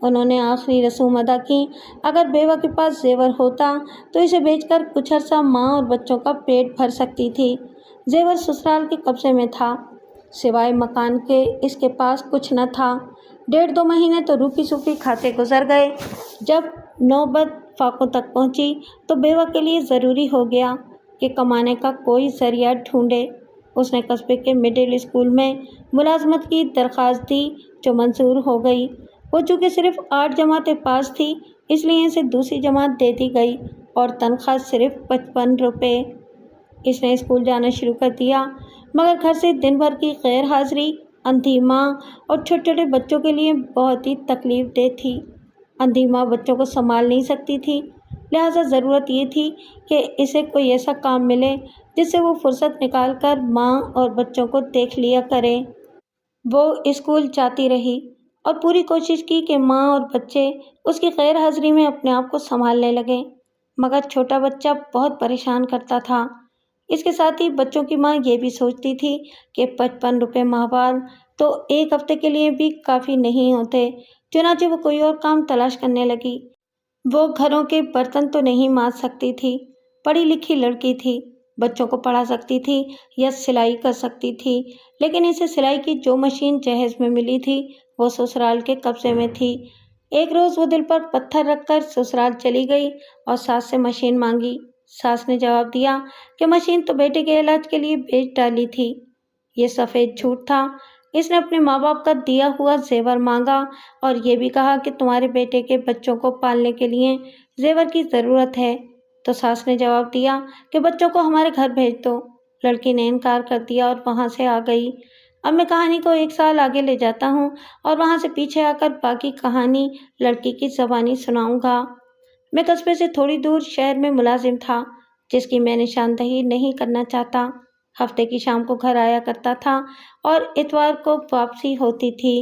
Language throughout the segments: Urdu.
انہوں نے آخری رسوم ادا کی۔ اگر بیوہ کے پاس زیور ہوتا تو اسے بیچ کر کچھ عرصہ ماں اور بچوں کا پیٹ بھر سکتی تھی۔ زیور سسرال کے قبضے میں تھا، سوائے مکان کے اس کے پاس کچھ نہ تھا۔ 1.5-2 مہینے تو روکھی سوکھی کھاتے گزر گئے۔ جب نوبت فاقوں تک پہنچی تو بیوہ کے لیے ضروری ہو گیا کہ کمانے کا کوئی ذریعہ ڈھونڈے۔ اس نے قصبے کے مڈل اسکول میں ملازمت کی درخواست دی، جو منظور ہو گئی۔ وہ چونکہ صرف 8 جماعتیں پاس تھی، اس لیے اسے دوسری جماعت دے دی گئی اور تنخواہ صرف 55 روپے۔ اس نے اسکول جانا شروع کر دیا، مگر گھر سے دن بھر کی غیر حاضری اندھی ماں اور چھوٹے چھوٹے بچوں کے لیے بہت ہی تکلیف دہ تھی۔ اندھی ماں بچوں کو سنبھال نہیں سکتی تھی، لہٰذا ضرورت یہ تھی کہ اسے کوئی ایسا کام ملے جس سے وہ فرصت نکال کر ماں اور بچوں کو دیکھ لیا کرے۔ وہ اسکول جاتی رہی اور پوری کوشش کی کہ ماں اور بچے اس کی غیر حاضری میں اپنے آپ کو سنبھالنے لگیں، مگر چھوٹا بچہ بہت پریشان کرتا تھا۔ اس کے ساتھ ہی بچوں کی ماں یہ بھی سوچتی تھی کہ 55 روپے ماہوار تو ایک ہفتے کے لیے بھی کافی نہیں ہوتے، چنانچہ وہ کوئی اور کام تلاش کرنے لگی۔ وہ گھروں کے برتن تو نہیں مانج سکتی تھی، پڑھی لکھی لڑکی تھی، بچوں کو پڑھا سکتی تھی یا سلائی کر سکتی تھی، لیکن اسے سلائی کی جو مشین جہیز میں ملی تھی وہ سسرال کے قبضے میں تھی۔ ایک روز وہ دل پر پتھر رکھ کر سسرال چلی گئی اور ساس سے مشین مانگی۔ ساس نے جواب دیا کہ مشین تو بیٹے کے علاج کے لیے بیچ ڈالی تھی۔ یہ سفید جھوٹ تھا۔ اس نے اپنے ماں باپ کا دیا ہوا زیور مانگا اور یہ بھی کہا کہ تمہارے بیٹے کے بچوں کو پالنے کے لیے زیور کی ضرورت ہے، تو ساس نے جواب دیا کہ بچوں کو ہمارے گھر بھیج دو۔ لڑکی نے انکار کر دیا اور وہاں سے آ گئی۔ اب میں کہانی کو 1 سال آگے لے جاتا ہوں اور وہاں سے پیچھے آ کر باقی کہانی لڑکی کی زبانی سناؤں گا۔ میں قصبے سے تھوڑی دور شہر میں ملازم تھا، جس کی میں نشاندہی نہیں کرنا چاہتا۔ ہفتے کی شام کو گھر آیا کرتا تھا اور اتوار کو واپسی ہوتی تھی۔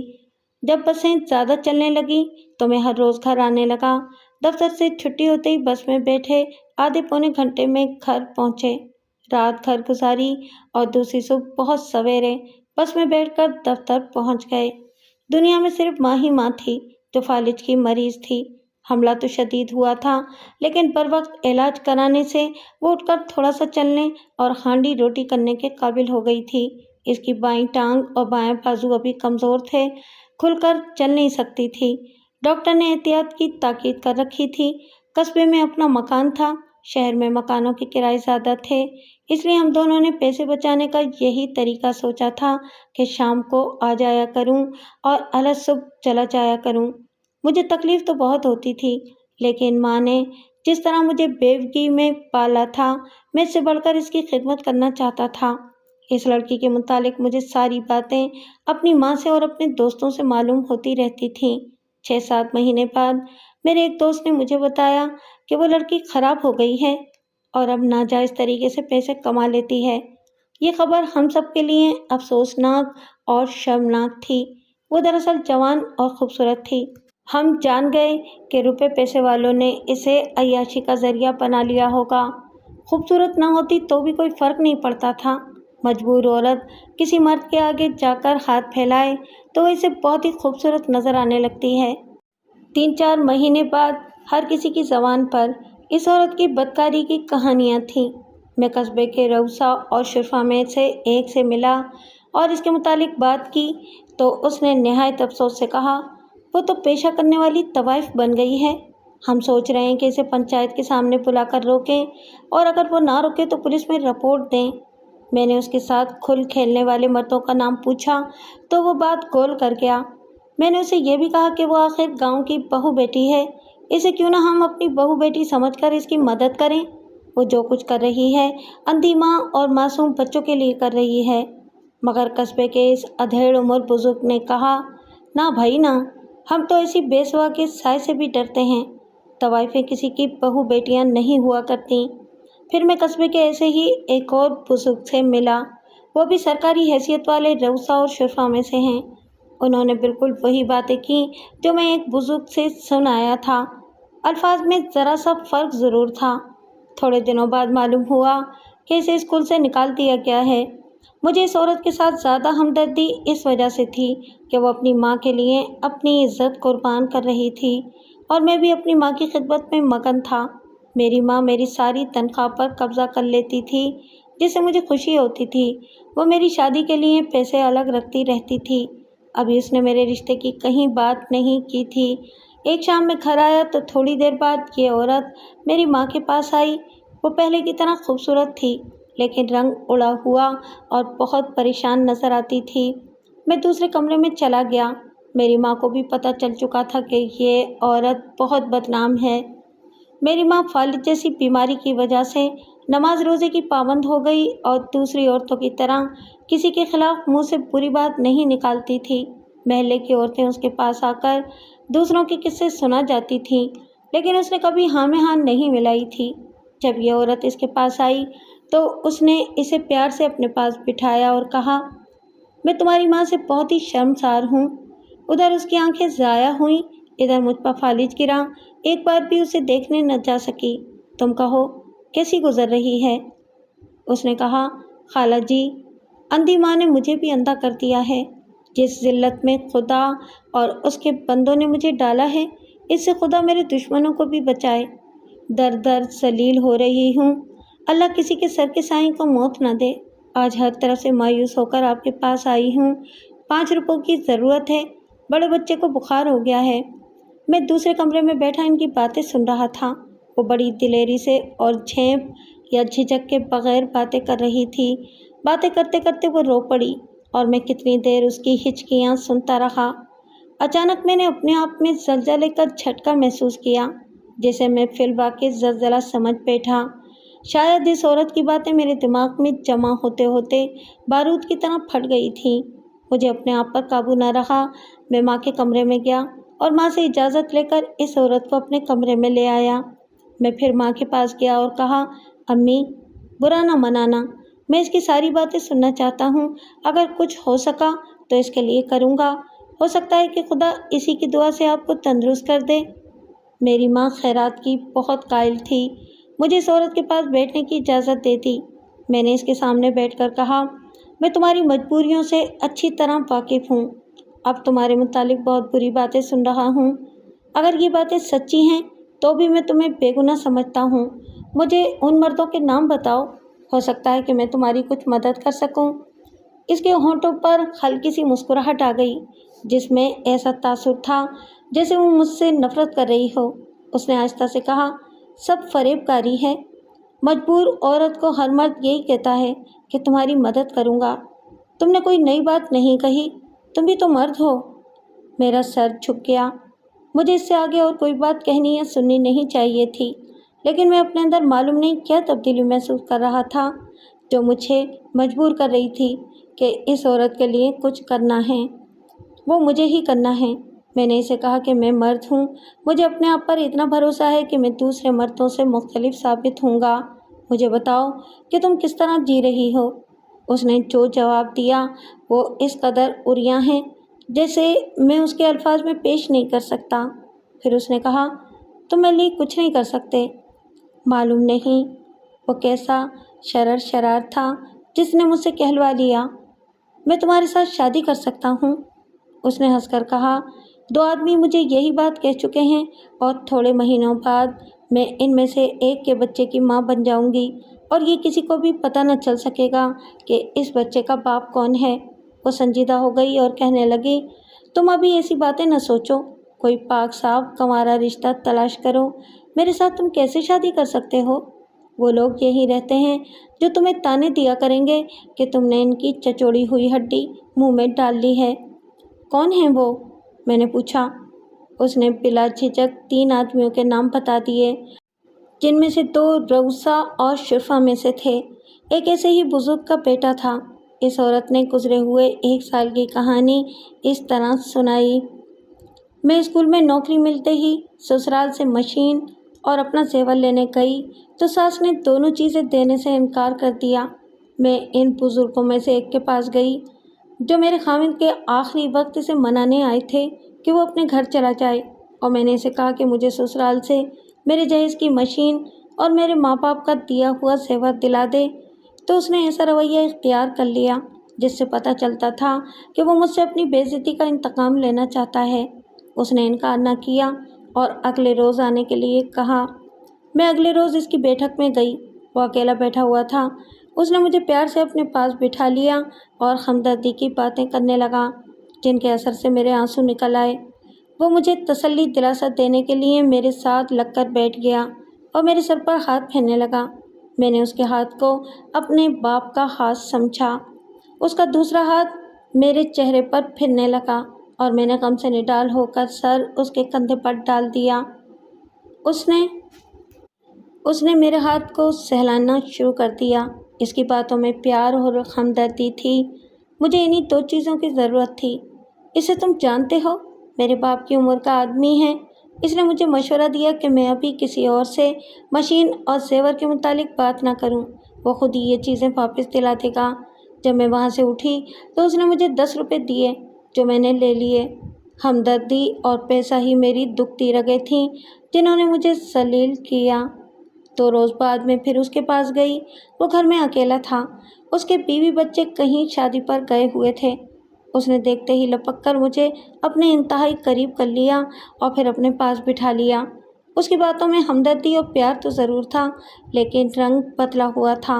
جب بسیں زیادہ چلنے لگیں تو میں ہر روز گھر آنے لگا۔ دفتر سے چھٹی ہوتے ہی بس میں بیٹھے آدھے پونے گھنٹے میں گھر پہنچے، رات گھر گزاری اور دوسری صبح بہت سویرے بس میں بیٹھ کر دفتر پہنچ گئے۔ دنیا میں صرف ماں ہی ماں تھی جو فالج کی مریض تھی۔ حملہ تو شدید ہوا تھا، لیکن بر وقت علاج کرانے سے وہ اٹھ کر تھوڑا سا چلنے اور ہانڈی روٹی کرنے کے قابل ہو گئی تھی۔ اس کی بائیں ٹانگ اور بائیں بازو ابھی کمزور تھے، کھل کر چل نہیں سکتی تھی۔ ڈاکٹر نے احتیاط کی تاکید کر رکھی تھی۔ قصبے میں اپنا مکان تھا، شہر میں مکانوں کے کرائے زیادہ تھے، اس لیے ہم دونوں نے پیسے بچانے کا یہی طریقہ سوچا تھا کہ شام کو آ جایا کروں اور الگ صبح چلا جایا کروں۔ مجھے تکلیف تو بہت ہوتی تھی، لیکن ماں نے جس طرح مجھے بیوگی میں پالا تھا، میں اس سے بڑھ کر اس کی خدمت کرنا چاہتا تھا۔ اس لڑکی کے متعلق مجھے ساری باتیں اپنی ماں سے اور اپنے دوستوں سے معلوم ہوتی رہتی تھیں۔ 6-7 مہینے بعد میرے ایک دوست نے مجھے بتایا کہ وہ لڑکی خراب ہو گئی ہے اور اب ناجائز طریقے سے پیسے کما لیتی ہے۔ یہ خبر ہم سب کے لیے افسوسناک اور شرمناک تھی۔ وہ دراصل جوان اور خوبصورت تھی۔ ہم جان گئے کہ روپے پیسے والوں نے اسے عیاشی کا ذریعہ بنا لیا ہوگا۔ خوبصورت نہ ہوتی تو بھی کوئی فرق نہیں پڑتا تھا۔ مجبور عورت کسی مرد کے آگے جا کر ہاتھ پھیلائے تو وہ اسے بہت ہی خوبصورت نظر آنے لگتی ہے۔ 3-4 مہینے بعد ہر کسی کی زبان پر اس عورت کی بدکاری کی کہانیاں تھیں۔ میں قصبے کے رؤسا اور شرفا میں سے ایک سے ملا اور اس کے متعلق بات کی تو اس نے نہایت افسوس سے کہا، وہ تو پیشہ کرنے والی طوائف بن گئی ہے۔ ہم سوچ رہے ہیں کہ اسے پنچایت کے سامنے بلا کر روکیں اور اگر وہ نہ روکے تو پولیس میں رپورٹ دیں۔ میں نے اس کے ساتھ کھل کھیلنے والے مردوں کا نام پوچھا تو وہ بات گول کر گیا۔ میں نے اسے یہ بھی کہا کہ وہ آخر گاؤں کی بہو بیٹی ہے، اسے کیوں نہ ہم اپنی بہو بیٹی سمجھ کر اس کی مدد کریں۔ وہ جو کچھ کر رہی ہے اندھی ماں اور معصوم بچوں کے لیے کر رہی ہے۔ مگر قصبے کے اس ادھیڑ عمر بزرگ نے کہا، نہ بھائی نہ، ہم تو ایسی بے سوا کے سائے سے بھی ڈرتے ہیں۔ طوائفیں کسی کی بہو بیٹیاں نہیں ہوا کرتیں۔ پھر میں قصبے کے ایسے ہی ایک اور بزرگ سے ملا، وہ بھی سرکاری حیثیت والے رؤسا اور شرفا میں سے ہیں۔ انہوں نے بالکل وہی باتیں کی جو میں ایک بزرگ سے سن آیا تھا، الفاظ میں ذرا سا فرق ضرور تھا۔ تھوڑے دنوں بعد معلوم ہوا کہ اسے اسکول سے نکال دیا گیا ہے۔ مجھے اس عورت کے ساتھ زیادہ ہمدردی اس وجہ سے تھی کہ وہ اپنی ماں کے لیے اپنی عزت قربان کر رہی تھی اور میں بھی اپنی ماں کی خدمت میں مگن تھا۔ میری ماں میری ساری تنخواہ پر قبضہ کر لیتی تھی، جس سے مجھے خوشی ہوتی تھی۔ وہ میری شادی کے لیے پیسے الگ رکھتی رہتی تھی۔ ابھی اس نے میرے رشتے کی کہیں بات نہیں کی تھی۔ ایک شام میں گھر آیا تو تھوڑی دیر بعد یہ عورت میری ماں کے پاس آئی۔ وہ پہلے کی طرح خوبصورت تھی، لیکن رنگ اڑا ہوا اور بہت پریشان نظر آتی تھی۔ میں دوسرے کمرے میں چلا گیا۔ میری ماں کو بھی پتہ چل چکا تھا کہ یہ عورت بہت بدنام ہے۔ میری ماں فالج جیسی بیماری کی وجہ سے نماز روزے کی پابند ہو گئی اور دوسری عورتوں کی طرح کسی کے خلاف منہ سے بری بات نہیں نکالتی تھی۔ محلے کی عورتیں اس کے پاس آ کر دوسروں کے قصے سنا جاتی تھیں، لیکن اس نے کبھی ہاں میں ہاں نہیں ملائی تھی۔ جب یہ عورت اس کے پاس آئی تو اس نے اسے پیار سے اپنے پاس بٹھایا اور کہا، میں تمہاری ماں سے بہت ہی شرمسار ہوں۔ ادھر اس کی آنکھیں ضائع ہوئیں، ادھر مجھ پر فالج گرا۔ ایک بار بھی اسے دیکھنے نہ جا سکی۔ تم کہو کیسی گزر رہی ہے؟ اس نے کہا، خالہ جی، اندھی ماں نے مجھے بھی اندھا کر دیا ہے۔ جس ذلت میں خدا اور اس کے بندوں نے مجھے ڈالا ہے، اس سے خدا میرے دشمنوں کو بھی بچائے۔ در در ذلیل ہو رہی ہوں۔ اللہ کسی کے سر کے سائیں کو موت نہ دے۔ آج ہر طرف سے مایوس ہو کر آپ کے پاس آئی ہوں۔ 5 روپوں کی ضرورت ہے۔ بڑے بچے کو بخار ہو گیا ہے۔ میں دوسرے کمرے میں بیٹھا ان کی باتیں سن رہا تھا۔ وہ بڑی دلیری سے اور جھیپ یا جھجک کے بغیر باتیں کر رہی تھی۔ باتیں کرتے کرتے وہ رو پڑی اور میں کتنی دیر اس کی ہچکیاں سنتا رہا۔ اچانک میں نے اپنے آپ میں زلزلے کا جھٹکا محسوس کیا، جسے میں فی الواقع زلزلہ سمجھ بیٹھا۔ شاید اس عورت کی باتیں میرے دماغ میں جمع ہوتے ہوتے بارود کی طرح پھٹ گئی تھیں۔ مجھے اپنے آپ پر قابو نہ رہا۔ میں ماں کے کمرے میں گیا اور ماں سے اجازت لے کر اس عورت کو اپنے کمرے میں لے آیا۔ میں پھر ماں کے پاس گیا اور کہا، امی، برا نہ منانا، میں اس کی ساری باتیں سننا چاہتا ہوں۔ اگر کچھ ہو سکا تو اس کے لیے کروں گا۔ ہو سکتا ہے کہ خدا اسی کی دعا سے آپ کو تندرست کر دے۔ میری ماں خیرات کی بہت قائل تھی۔ مجھے اس عورت کے پاس بیٹھنے کی اجازت دے دی۔ میں نے اس کے سامنے بیٹھ کر کہا، میں تمہاری مجبوریوں سے اچھی طرح واقف ہوں۔ اب تمہارے متعلق بہت بری باتیں سن رہا ہوں۔ اگر یہ باتیں سچی ہیں تو بھی میں تمہیں بے گناہ سمجھتا ہوں۔ مجھے ان مردوں کے نام بتاؤ، ہو سکتا ہے کہ میں تمہاری کچھ مدد کر سکوں۔ اس کے ہونٹوں پر ہلکی سی مسکراہٹ آ گئی، جس میں ایسا تاثر تھا جیسے وہ مجھ سے نفرت کر رہی ہو۔ اس نے آہستہ سے کہا، سب فریب کاری ہے۔ مجبور عورت کو ہر مرد یہی کہتا ہے کہ تمہاری مدد کروں گا۔ تم نے کوئی نئی بات نہیں کہی، تم بھی تو مرد ہو۔ میرا سر جھک گیا۔ مجھے اس سے آگے اور کوئی بات کہنی یا سننی نہیں چاہیے تھی، لیکن میں اپنے اندر معلوم نہیں کیا تبدیلی محسوس کر رہا تھا، جو مجھے مجبور کر رہی تھی کہ اس عورت کے لیے کچھ کرنا ہے۔ وہ مجھے ہی کرنا ہے۔ میں نے اسے کہا کہ میں مرد ہوں، مجھے اپنے آپ پر اتنا بھروسہ ہے کہ میں دوسرے مردوں سے مختلف ثابت ہوں گا۔ مجھے بتاؤ کہ تم کس طرح جی رہی ہو۔ اس نے جو جواب دیا وہ اس قدر عریاں ہیں جیسے میں اس کے الفاظ میں پیش نہیں کر سکتا۔ پھر اس نے کہا، تم میرے لیے کچھ نہیں کر سکتے۔ معلوم نہیں وہ کیسا شرر تھا جس نے مجھ سے کہلوا لیا، میں تمہارے ساتھ شادی کر سکتا ہوں۔ اس نے ہنس کر کہا، 2 آدمی مجھے یہی بات کہہ چکے ہیں اور تھوڑے مہینوں بعد میں ان میں سے ایک کے بچے کی ماں بن جاؤں گی اور یہ کسی کو بھی پتہ نہ چل سکے گا کہ اس بچے کا باپ کون ہے۔ وہ سنجیدہ ہو گئی اور کہنے لگی، تم ابھی ایسی باتیں نہ سوچو، کوئی پاک صاف کنوارا رشتہ تلاش کرو۔ میرے ساتھ تم کیسے شادی کر سکتے ہو؟ وہ لوگ یہی رہتے ہیں جو تمہیں تانے دیا کریں گے کہ تم نے ان کی چچوڑی ہوئی ہڈی منہ میں ڈال لی ہے۔ کون ہیں وہ؟ میں نے پوچھا۔ اس نے بلا جھجک 3 آدمیوں کے نام بتا دیے، جن میں سے 2 رؤسا اور شرفا میں سے تھے۔ ایک ایسے ہی بزرگ کا بیٹا تھا۔ اس عورت نے گزرے ہوئے 1 سال کی کہانی اس طرح سنائی، میں اسکول میں نوکری ملتے ہی سسرال سے مشین اور اپنا زیور لینے گئی تو ساس نے دونوں چیزیں دینے سے انکار کر دیا۔ میں ان بزرگوں میں سے ایک کے پاس گئی جو میرے خاوند کے آخری وقت اسے منانے آئے تھے کہ وہ اپنے گھر چلا جائے، اور میں نے اسے کہا کہ مجھے سسرال سے میرے جہیز کی مشین اور میرے ماں باپ کا دیا ہوا زیور دلا دے تو اس نے ایسا رویہ اختیار کر لیا جس سے پتہ چلتا تھا کہ وہ مجھ سے اپنی بے عزتی کا انتقام لینا چاہتا ہے۔ اس نے انکار نہ کیا اور اگلے روز آنے کے لیے کہا۔ میں اگلے روز اس کی بیٹھک میں گئی۔ وہ اکیلا بیٹھا ہوا تھا۔ اس نے مجھے پیار سے اپنے پاس بٹھا لیا اور ہمدردی کی باتیں کرنے لگا جن کے اثر سے میرے آنسو نکل آئے۔ وہ مجھے تسلی دلاسا دینے کے لیے میرے ساتھ لگ کر بیٹھ گیا اور میرے سر پر ہاتھ پھیرنے لگا۔ میں نے اس کے ہاتھ کو اپنے باپ کا ہاتھ سمجھا۔ اس کا دوسرا ہاتھ میرے چہرے پر پھرنے لگا اور میں نے غم سے نڈال ہو کر سر اس کے کندھے پر ڈال دیا۔ اس نے میرے ہاتھ کو سہلانا شروع کر دیا۔ اس کی باتوں میں پیار اور ہمدردی تھی۔ مجھے انہی دو چیزوں کی ضرورت تھی۔ اسے تم جانتے ہو، میرے باپ کی عمر کا آدمی ہے۔ اس نے مجھے مشورہ دیا کہ میں ابھی کسی اور سے مشین اور زیور کے متعلق بات نہ کروں، وہ خود ہی یہ چیزیں واپس دلا دے گا۔ جب میں وہاں سے اٹھی تو اس نے مجھے 10 روپے دیے جو میں نے لے لیے۔ ہمدردی اور پیسہ ہی میری دکھتی رگیں تھیں جنہوں نے مجھے ذلیل کیا۔ 2 روز بعد میں پھر اس کے پاس گئی۔ وہ گھر میں اکیلا تھا۔ اس کے بیوی بچے کہیں شادی پر گئے ہوئے تھے۔ اس نے دیکھتے ہی لپک کر مجھے اپنے انتہائی قریب کر لیا اور پھر اپنے پاس بٹھا لیا۔ اس کی باتوں میں ہمدردی اور پیار تو ضرور تھا، لیکن رنگ بدلا ہوا تھا،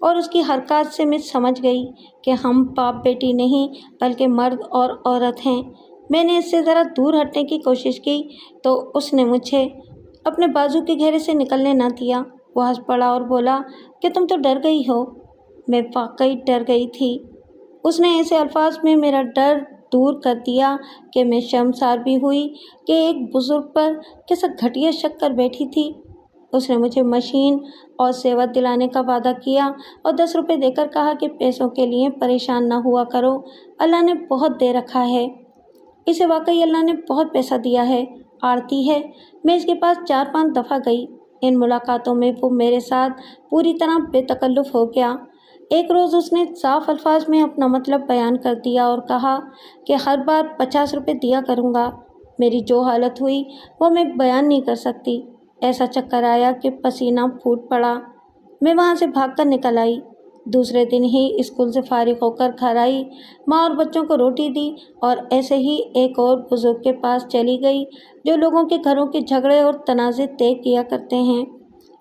اور اس کی حرکات سے میں سمجھ گئی کہ ہم باپ بیٹی نہیں بلکہ مرد اور عورت ہیں۔ میں نے اس سے ذرا دور ہٹنے کی کوشش کی تو اس نے مجھے اپنے بازو کے گھیرے سے نکلنے نہ دیا۔ وہ ہنس پڑا اور بولا کہ تم تو ڈر گئی ہو۔ میں واقعی ڈر گئی تھی۔ اس نے ایسے الفاظ میں میرا ڈر دور کر دیا کہ میں شرمسار بھی ہوئی کہ ایک بزرگ پر کیسا گھٹیا شک کر بیٹھی تھی۔ اس نے مجھے مشین اور زیور دلانے کا وعدہ کیا اور 10 روپے دے کر کہا کہ پیسوں کے لیے پریشان نہ ہوا کرو، اللہ نے بہت دے رکھا ہے۔ اسے واقعی اللہ نے بہت پیسہ دیا ہے، آڑتی ہے۔ میں اس کے پاس 4-5 دفعہ گئی۔ ان ملاقاتوں میں وہ میرے ساتھ پوری طرح بے تکلف ہو گیا۔ ایک روز اس نے صاف الفاظ میں اپنا مطلب بیان کر دیا اور کہا کہ ہر بار 50 روپے دیا کروں گا۔ میری جو حالت ہوئی وہ میں بیان نہیں کر سکتی۔ ایسا چکر آیا کہ پسینہ پھوٹ پڑا۔ میں وہاں سے بھاگ کر نکل آئی۔ دوسرے دن ہی اسکول سے فارغ ہو کر گھر آئی، ماں اور بچوں کو روٹی دی اور ایسے ہی ایک اور بزرگ کے پاس چلی گئی جو لوگوں کے گھروں کے جھگڑے اور تنازع طے کیا کرتے ہیں۔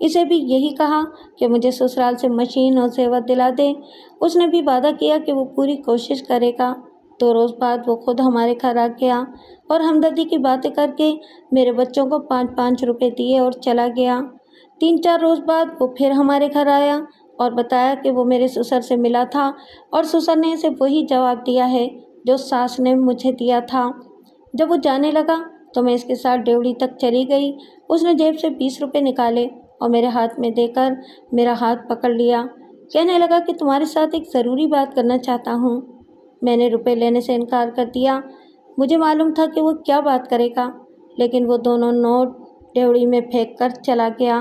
اسے بھی یہی کہا کہ مجھے سسرال سے مشین اور زیور دلا دے۔ اس نے بھی وعدہ کیا کہ وہ پوری کوشش کرے گا۔ 2 روز بعد وہ خود ہمارے گھر آ گیا اور ہمدردی کی باتیں کر کے میرے بچوں کو 5-5 روپے دیے اور چلا گیا۔ 3-4 روز بعد وہ پھر ہمارے گھر آیا اور بتایا کہ وہ میرے سسر سے ملا تھا اور سسر نے اسے وہی جواب دیا ہے جو ساس نے مجھے دیا تھا۔ جب وہ جانے لگا تو میں اس کے ساتھ ڈیوڑی تک چلی گئی۔ اس نے جیب سے 20 روپے نکالے اور میرے ہاتھ میں دے کر میرا ہاتھ پکڑ لیا۔ کہنے لگا کہ تمہارے ساتھ ایک ضروری بات کرنا چاہتا ہوں۔ میں نے روپے لینے سے انکار کر دیا۔ مجھے معلوم تھا کہ وہ کیا بات کرے گا، لیکن وہ دونوں نوٹ ڈیوڑی میں پھینک کر چلا گیا۔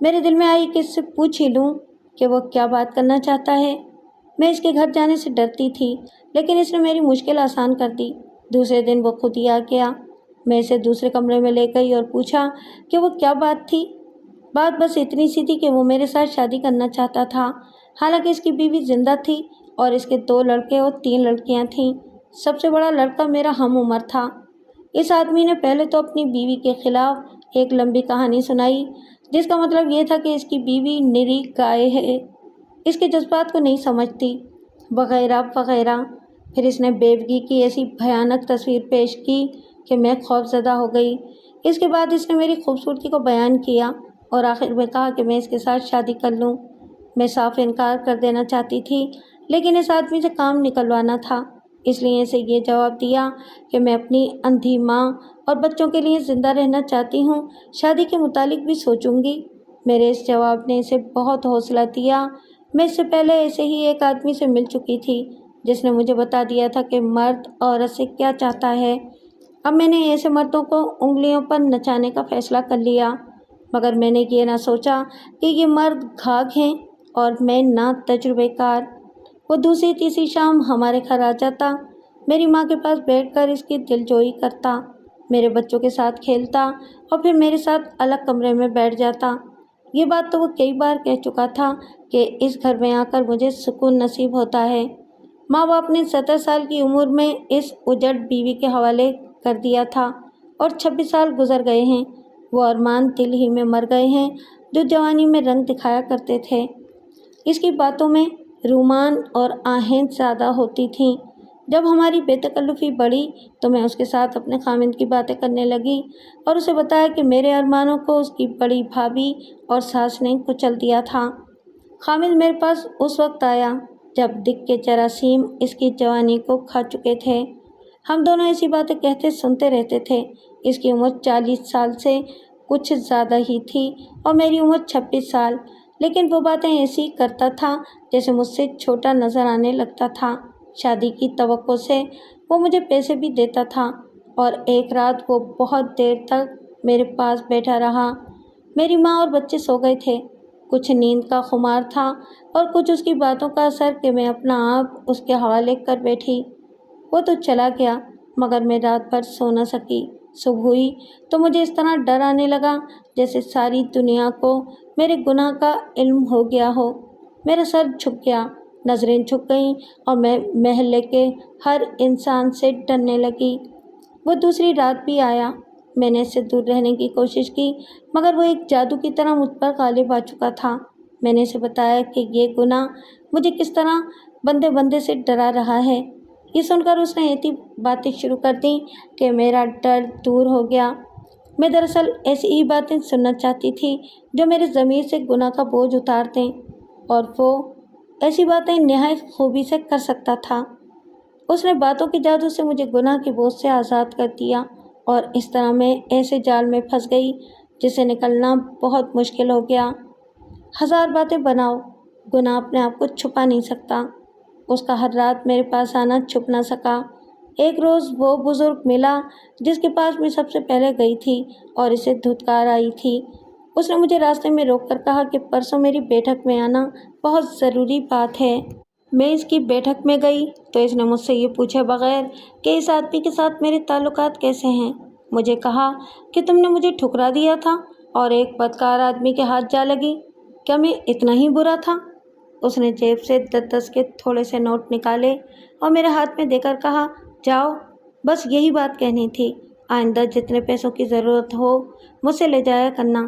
میرے دل میں آئی کہ اس سے پوچھ ہی لوں کہ وہ کیا بات کرنا چاہتا ہے۔ میں اس کے گھر جانے سے ڈرتی تھی، لیکن اس نے میری مشکل آسان کر دی۔ دوسرے دن وہ خود ہی آ گیا۔ میں اسے دوسرے کمرے میں لے گئی اور پوچھا کہ وہ کیا بات تھی۔ بات بس اتنی سی تھی کہ وہ میرے ساتھ شادی کرنا چاہتا تھا، حالانکہ اس کی بیوی زندہ تھی اور اس کے 2 لڑکے اور 3 لڑکیاں تھیں۔ سب سے بڑا لڑکا میرا ہم عمر تھا۔ اس آدمی نے پہلے تو اپنی بیوی کے خلاف ایک لمبی کہانی سنائی جس کا مطلب یہ تھا کہ اس کی بیوی نری گائے ہے، اس کے جذبات کو نہیں سمجھتی، وغیرہ وغیرہ۔ پھر اس نے بیوگی کی ایسی بھیانک تصویر پیش کی کہ میں خوف زدہ ہو گئی۔ اس کے بعد اس نے میری خوبصورتی کو بیان کیا اور آخر میں کہا کہ میں اس کے ساتھ شادی کر لوں۔ میں صاف انکار کر دینا چاہتی تھی، لیکن اس آدمی سے کام نکلوانا تھا، اس لیے اسے یہ جواب دیا کہ میں اپنی اندھی ماں اور بچوں کے لیے زندہ رہنا چاہتی ہوں، شادی کے متعلق بھی سوچوں گی۔ میرے اس جواب نے اسے بہت حوصلہ دیا۔ میں اس سے پہلے ایسے ہی ایک آدمی سے مل چکی تھی جس نے مجھے بتا دیا تھا کہ مرد عورت سے کیا چاہتا ہے۔ اب میں نے ایسے مردوں کو انگلیوں پر نچانے کا فیصلہ کر لیا، مگر میں نے یہ نہ سوچا کہ یہ مرد گھاگ ہیں اور میں نا تجربے کار۔ وہ دوسری تیسری شام ہمارے گھر آ جاتا، میری ماں کے پاس بیٹھ کر اس کی دلجوئی کرتا، میرے بچوں کے ساتھ کھیلتا اور پھر میرے ساتھ الگ کمرے میں بیٹھ جاتا۔ یہ بات تو وہ کئی بار کہہ چکا تھا کہ کہ اس گھر میں آ کر مجھے سکون نصیب ہوتا ہے۔ ماں باپ نے 17 سال کی عمر میں اس اجڑ بیوی کے حوالے کر دیا تھا اور 26 سال گزر گئے ہیں۔ وہ ارمان دل ہی میں مر گئے ہیں جو جوانی میں رنگ دکھایا کرتے تھے۔ اس کی باتوں میں رومان اور آہن زیادہ ہوتی تھیں۔ جب ہماری بے تکلفی بڑھی تو میں اس کے ساتھ اپنے خامند کی باتیں کرنے لگی اور اسے بتایا کہ میرے ارمانوں کو اس کی بڑی بھابھی اور ساس نے کچل دیا تھا۔ خامند میرے پاس اس وقت آیا جب دکھ کے جراثیم اس کی جوانی کو کھا چکے تھے۔ ہم دونوں ایسی باتیں کہتے سنتے رہتے تھے۔ اس کی عمر 40 سال سے کچھ زیادہ ہی تھی اور میری عمر 26 سال، لیکن وہ باتیں ایسی کرتا تھا جیسے مجھ سے چھوٹا نظر آنے لگتا تھا۔ شادی کی توقع سے وہ مجھے پیسے بھی دیتا تھا اور ایک رات وہ بہت دیر تک میرے پاس بیٹھا رہا۔ میری ماں اور بچے سو گئے تھے۔ کچھ نیند کا خمار تھا اور کچھ اس کی باتوں کا اثر کہ میں اپنا آپ اس کے حوالے کر بیٹھی۔ وہ تو چلا گیا مگر میں رات بھر سو نہ سکی۔ صبح ہوئی تو مجھے اس طرح ڈر آنے لگا جیسے ساری دنیا کو میرے گناہ کا علم ہو گیا ہو۔ میرا سر جھک گیا، نظریں جھک گئیں اور میں محلے کے ہر انسان سے ڈرنے لگی۔ وہ دوسری رات بھی آیا۔ میں نے اس سے دور رہنے کی کوشش کی مگر وہ ایک جادو کی طرح مجھ پر غالب آ چکا تھا۔ میں نے اسے بتایا کہ یہ گناہ مجھے کس طرح بندے بندے سے ڈرا رہا ہے۔ یہ سن کر اس نے ایسی باتیں شروع کر دیں کہ میرا ڈر دور ہو گیا۔ میں دراصل ایسی ہی باتیں سننا چاہتی تھی جو میرے ضمیر سے گناہ کا بوجھ اتار دیں، اور وہ ایسی باتیں نہایت خوبی سے کر سکتا تھا۔ اس نے باتوں کے جادو سے مجھے گناہ کے بوجھ سے آزاد کر دیا اور اس طرح میں ایسے جال میں پھنس گئی جس سے نکلنا بہت مشکل ہو گیا۔ ہزار باتیں بناؤ، گناہ اپنے آپ کو چھپا نہیں سکتا۔ اس کا ہر رات میرے پاس آنا چھپ نہ سکا۔ ایک روز وہ بزرگ ملا جس کے پاس میں سب سے پہلے گئی تھی اور اسے دھتکار آئی تھی۔ اس نے مجھے راستے میں روک کر کہا کہ پرسوں میری بیٹھک میں آنا بہت ضروری بات ہے۔ میں اس کی بیٹھک میں گئی تو اس نے مجھ سے یہ پوچھے بغیر کہ اس آدمی کے ساتھ میرے تعلقات کیسے ہیں، مجھے کہا کہ تم نے مجھے ٹھکرا دیا تھا اور ایک بدکار آدمی کے ہاتھ جا لگی۔ کیا میں اتنا ہی برا تھا؟ اس نے جیب سے 10 کے تھوڑے سے نوٹ نکالے اور میرے ہاتھ میں دے کر کہا، جاؤ، بس یہی بات کہنی تھی۔ آئندہ جتنے پیسوں کی ضرورت ہو مجھ سے لے جایا کرنا۔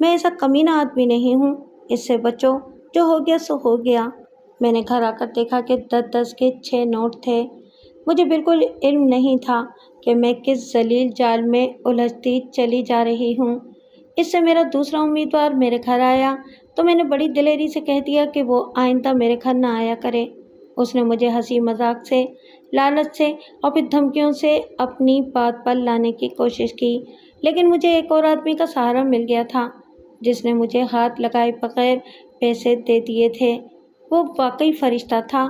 میں ایسا کمینہ آدمی نہیں ہوں۔ اس سے بچو، جو ہو گیا سو ہو گیا۔ میں نے گھر آ کر دیکھا کہ 10 کے 6 نوٹ تھے۔ مجھے بالکل علم نہیں تھا کہ میں کس ذلیل جال میں الجھتی چلی جا رہی ہوں۔ اس سے میرا دوسرا امیدوار میرے گھر آیا تو میں نے بڑی دلیری سے کہہ دیا کہ وہ آئندہ میرے گھر نہ آیا کرے۔ اس نے مجھے ہنسی مذاق سے، لالچ سے اور پھر دھمکیوں سے اپنی بات پر لانے کی کوشش کی، لیکن مجھے ایک اور آدمی کا سہارا مل گیا تھا جس نے مجھے ہاتھ لگائے بغیر پیسے دے دیے تھے۔ وہ واقعی فرشتہ تھا۔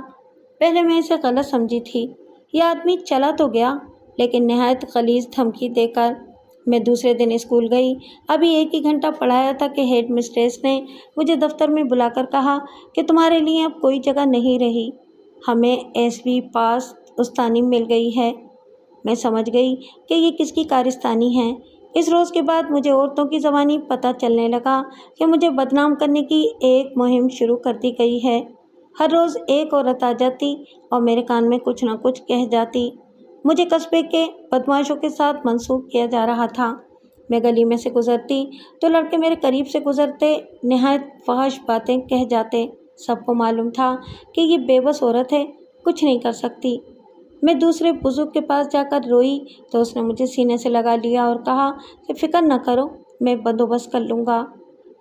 پہلے میں اسے غلط سمجھی تھی۔ یہ آدمی چلا تو گیا لیکن نہایت غلیظ دھمکی دے کر۔ میں دوسرے دن اسکول گئی۔ ابھی 1 ہی گھنٹہ پڑھایا تھا کہ ہیڈ مسٹریس نے مجھے دفتر میں بلا کر کہا کہ تمہارے لیے اب کوئی جگہ نہیں رہی، ہمیں ایسویں پاس استانی مل گئی ہے۔ میں سمجھ گئی کہ یہ کس کی کارستانی ہے۔ اس روز کے بعد مجھے عورتوں کی زبانی پتہ چلنے لگا کہ مجھے بدنام کرنے کی ایک مہم شروع کر دی گئی ہے۔ ہر روز ایک عورت آ جاتی اور میرے کان میں کچھ نہ کچھ کہہ جاتی۔ مجھے قصبے کے بدمعاشوں کے ساتھ منسوب کیا جا رہا تھا۔ میں گلی میں سے گزرتی تو لڑکے میرے قریب سے گزرتے نہایت فحش باتیں کہہ جاتے۔ سب کو معلوم تھا کہ یہ بے بس عورت ہے، کچھ نہیں کر سکتی۔ میں دوسرے بزرگ کے پاس جا کر روئی تو اس نے مجھے سینے سے لگا لیا اور کہا کہ فکر نہ کرو، میں بندوبست کر لوں گا۔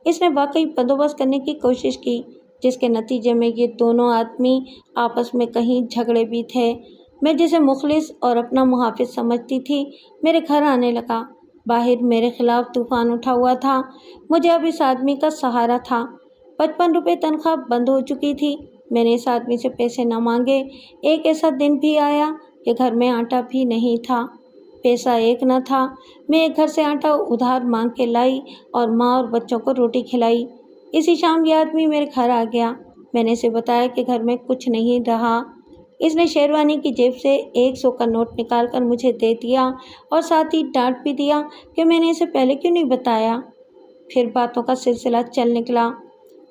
اس نے واقعی بندوبست کرنے کی کوشش کی جس کے نتیجے میں یہ دونوں آدمی آپس میں کہیں جھگڑے بھی تھے۔ میں جسے مخلص اور اپنا محافظ سمجھتی تھی میرے گھر آنے لگا۔ باہر میرے خلاف طوفان اٹھا ہوا تھا۔ مجھے اب اس آدمی کا سہارا تھا۔ 55 روپے تنخواہ بند ہو چکی تھی۔ میں نے اس آدمی سے پیسے نہ مانگے۔ ایک ایسا دن بھی آیا کہ گھر میں آٹا بھی نہیں تھا، پیسہ ایک نہ تھا۔ میں ایک گھر سے آٹا ادھار مانگ کے لائی اور ماں اور بچوں کو روٹی کھلائی۔ اسی شام یہ آدمی میرے گھر آ گیا۔ میں نے اسے بتایا کہ گھر میں کچھ نہیں رہا۔ اس نے شیروانی کی جیب سے 100 کا نوٹ نکال کر مجھے دے دیا اور ساتھ ہی ڈانٹ بھی دیا کہ میں نے اسے پہلے کیوں نہیں بتایا۔ پھر باتوں کا سلسلہ چل نکلا۔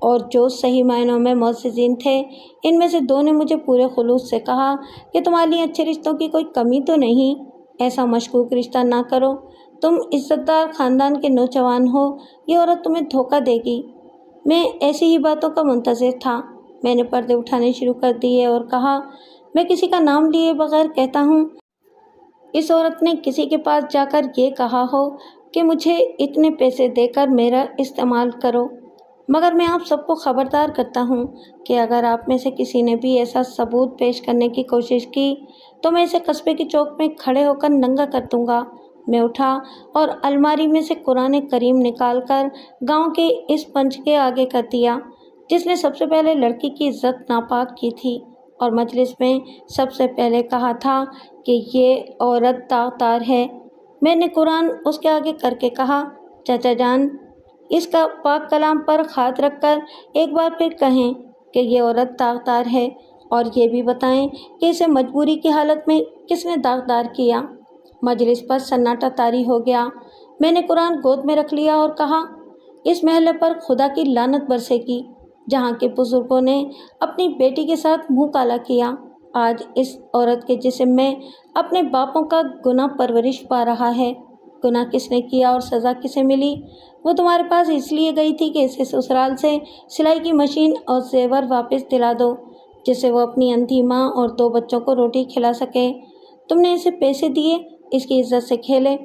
اور جو صحیح معنوں میں معززین تھے، ان میں سے دو نے مجھے پورے خلوص سے کہا کہ تمہارے لیے اچھے رشتوں کی کوئی کمی تو نہیں، ایسا مشکوک رشتہ نہ کرو، تم عزت دار خاندان کے نوجوان ہو، یہ عورت تمہیں دھوکہ دے گی۔ میں ایسی ہی باتوں کا منتظر تھا۔ میں نے پردے اٹھانے شروع کر دیے اور کہا، میں کسی کا نام لیے بغیر کہتا ہوں، اس عورت نے کسی کے پاس جا کر یہ کہا ہو کہ مجھے اتنے پیسے دے کر میرا استعمال کرو، مگر میں آپ سب کو خبردار کرتا ہوں کہ اگر آپ میں سے کسی نے بھی ایسا ثبوت پیش کرنے کی کوشش کی تو میں اسے قصبے کی چوک میں کھڑے ہو کر ننگا کر دوں گا۔ میں اٹھا اور الماری میں سے قرآن کریم نکال کر گاؤں کے اس پنچ کے آگے کر دیا جس نے سب سے پہلے لڑکی کی عزت ناپاک کی تھی اور مجلس میں سب سے پہلے کہا تھا کہ یہ عورت داغدار ہے۔ میں نے قرآن اس کے آگے کر کے کہا، چچا جان، اس کا پاک کلام پر ہاتھ رکھ کر ایک بار پھر کہیں کہ یہ عورت داغدار ہے، اور یہ بھی بتائیں کہ اسے مجبوری کی حالت میں کس نے داغدار کیا۔ مجلس پر سناٹا طاری ہو گیا۔ میں نے قرآن گود میں رکھ لیا اور کہا، اس محلے پر خدا کی لعنت برسے گی جہاں کے بزرگوں نے اپنی بیٹی کے ساتھ منہ کالا کیا۔ آج اس عورت کے جسم میں اپنے باپوں کا گناہ پرورش پا رہا ہے۔ گناہ کس نے کیا اور سزا کسے ملی؟ وہ تمہارے پاس اس لیے گئی تھی کہ اسے سسرال سے سلائی کی مشین اور زیور واپس دلا دو جس سے وہ اپنی اندھی ماں اور 2 بچوں کو روٹی کھلا سکے۔ تم نے اسے پیسے دیے اس کی عزت سے کھیلے۔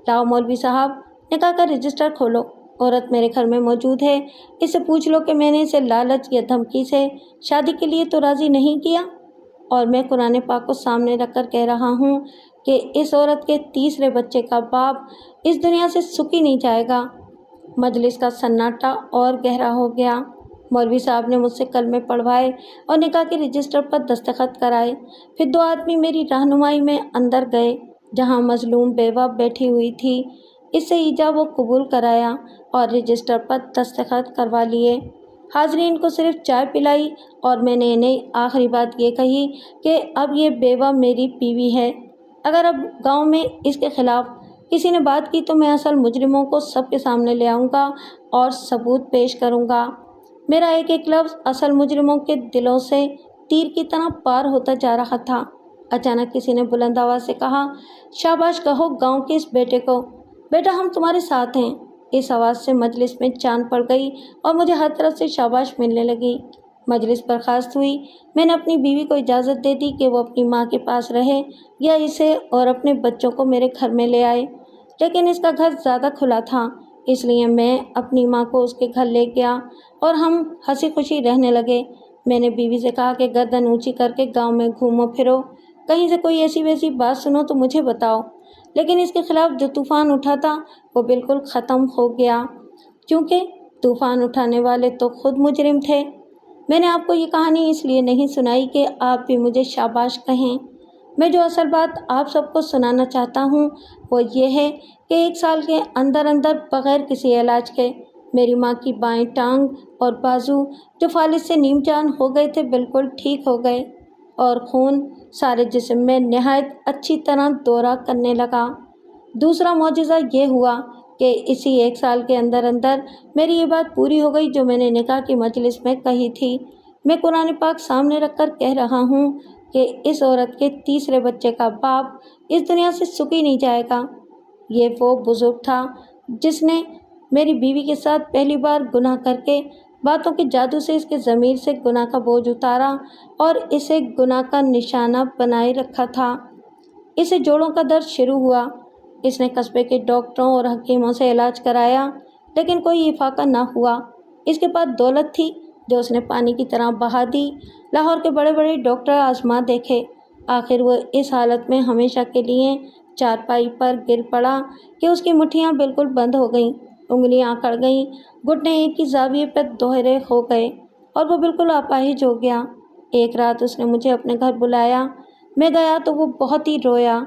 لاؤ مولوی صاحب، نکاح کا رجسٹر کھولو، عورت میرے گھر میں موجود ہے، اس سے پوچھ لو کہ میں نے اسے لالچ یا دھمکی سے شادی کے لیے تو راضی نہیں کیا، اور میں قرآن پاک کو سامنے رکھ کر کہہ رہا ہوں کہ اس عورت کے تیسرے بچے کا باپ اس دنیا سے سکھی نہیں جائے گا۔ مجلس کا سناٹا اور گہرا ہو گیا۔ مولوی صاحب نے مجھ سے کلمے پڑھوائے اور نکاح کے رجسٹر پر دستخط کرائے۔ پھر 2 آدمی میری رہنمائی میں اندر گئے جہاں مظلوم بیوہ بیٹھی ہوئی تھی، اس سے ایجاب و قبول کرایا اور رجسٹر پر دستخط کروا لیے۔ حاضرین کو صرف چائے پلائی اور میں نے انہیں آخری بات یہ کہی کہ اب یہ بیوہ میری بیوی ہے۔ اگر اب گاؤں میں اس کے خلاف کسی نے بات کی تو میں اصل مجرموں کو سب کے سامنے لے آؤں گا اور ثبوت پیش کروں گا۔ میرا ایک ایک لفظ اصل مجرموں کے دلوں سے تیر کی طرح پار ہوتا جا رہا تھا۔ اچانک کسی نے بلند آواز سے کہا، شاباش کہو گاؤں کے اس بیٹے کو، بیٹا ہم تمہارے ساتھ ہیں۔ اس آواز سے مجلس میں چاند پڑ گئی اور مجھے ہر طرف سے شاباش ملنے لگی۔ مجلس برخاست ہوئی۔ میں نے اپنی بیوی کو اجازت دے دی کہ وہ اپنی ماں کے پاس رہے یا اسے اور اپنے بچوں کو میرے گھر میں لے آئے، لیکن اس کا گھر زیادہ کھلا تھا، اس لیے میں اپنی ماں کو اس کے گھر لے گیا اور ہم ہنسی خوشی رہنے لگے۔ میں نے بیوی سے کہا کہ گردن اونچی کر کے گاؤں میں گھومو پھرو، کہیں سے کوئی ایسی ویسی بات سنو تو مجھے بتاؤ، لیکن اس کے خلاف جو طوفان اٹھا تھا وہ بالکل ختم ہو گیا، کیونکہ طوفان اٹھانے والے تو خود مجرم تھے۔ میں نے آپ کو یہ کہانی اس لیے نہیں سنائی کہ آپ بھی مجھے شاباش کہیں، میں جو اصل بات آپ سب کو سنانا چاہتا ہوں وہ یہ ہے کہ 1 سال کے اندر اندر بغیر کسی علاج کے میری ماں کی بائیں ٹانگ اور بازو جو فالج سے نیم جان ہو گئے تھے بالکل ٹھیک ہو گئے اور خون سارے جسم میں نہایت اچھی طرح دورہ کرنے لگا۔ دوسرا معجزہ یہ ہوا کہ اسی 1 سال کے اندر اندر میری یہ بات پوری ہو گئی جو میں نے نکاح کی مجلس میں کہی تھی۔ میں قرآن پاک سامنے رکھ کر کہہ رہا ہوں کہ اس عورت کے تیسرے بچے کا باپ اس دنیا سے سکھی نہیں جائے گا۔ یہ وہ بزرگ تھا جس نے میری بیوی کے ساتھ پہلی بار گناہ کر کے باتوں کے جادو سے اس کے ضمیر سے گناہ کا بوجھ اتارا اور اسے گناہ کا نشانہ بنائے رکھا تھا۔ اسے جوڑوں کا درد شروع ہوا۔ اس نے قصبے کے ڈاکٹروں اور حکیموں سے علاج کرایا لیکن کوئی افاقہ نہ ہوا۔ اس کے پاس دولت تھی جو اس نے پانی کی طرح بہا دی۔ لاہور کے بڑے بڑے ڈاکٹر آزما دیکھے، آخر وہ اس حالت میں ہمیشہ کے لیے چارپائی پر گر پڑا کہ اس کی مٹھیاں بالکل بند ہو گئیں، انگلیاں اکڑ گئیں، گھٹنے ایک ہی زاویے پر دوہرے ہو گئے اور وہ بالکل اپاہج ہو گیا۔ ایک رات اس نے مجھے اپنے گھر بلایا۔ میں گیا تو وہ بہت ہی رویا۔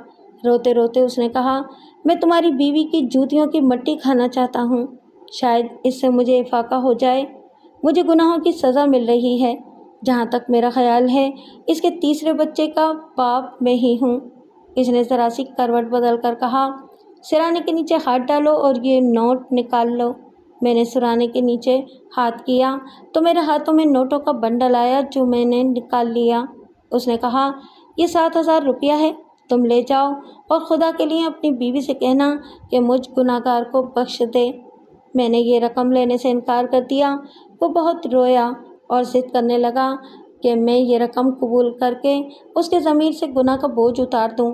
روتے روتے اس نے کہا، میں تمہاری بیوی کی جوتیوں کی مٹی کھانا چاہتا ہوں، شاید اس سے مجھے افاقہ ہو جائے۔ مجھے گناہوں کی سزا مل رہی ہے، جہاں تک میرا خیال ہے اس کے تیسرے بچے کا باپ میں ہی ہوں۔ اس نے ذرا سی کروٹ بدل کر کہا، سرانے کے نیچے ہاتھ ڈالو اور یہ نوٹ نکال لو۔ میں نے سرانے کے نیچے ہاتھ کیا تو میرے ہاتھوں میں نوٹوں کا بنڈل آیا جو میں نے نکال لیا۔ اس نے کہا، یہ 7,000 روپیہ ہے، تم لے جاؤ اور خدا کے لیے اپنی بیوی سے کہنا کہ مجھ گناہگار کو بخش دے۔ میں نے یہ رقم لینے سے انکار کر دیا۔ وہ بہت رویا اور ضد کرنے لگا کہ میں یہ رقم قبول کر کے اس کے ضمیر سے گناہ کا بوجھ اتار دوں۔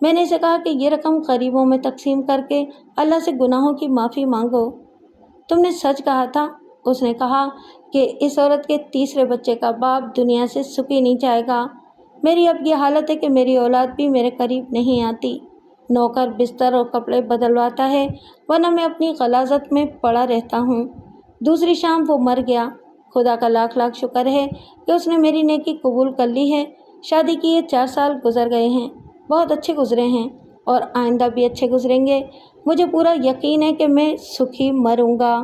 میں نے اسے کہا کہ یہ رقم غریبوں میں تقسیم کر کے اللہ سے گناہوں کی معافی مانگو۔ تم نے سچ کہا تھا۔ اس نے کہا کہ اس عورت کے تیسرے بچے کا باپ دنیا سے سکی نہیں جائے گا۔ میری اب یہ حالت ہے کہ میری اولاد بھی میرے قریب نہیں آتی۔ نوکر بستر اور کپڑے بدلواتا ہے، ورنہ میں اپنی غلاظت میں پڑا رہتا ہوں۔ دوسری شام وہ مر گیا۔ خدا کا لاکھ لاکھ شکر ہے کہ اس نے میری نیکی قبول کر لی ہے۔ شادی کیے 4 سال گزر گئے ہیں، بہت اچھے گزرے ہیں اور آئندہ بھی اچھے گزریں گے۔ مجھے پورا یقین ہے کہ میں سکھی مروں گا۔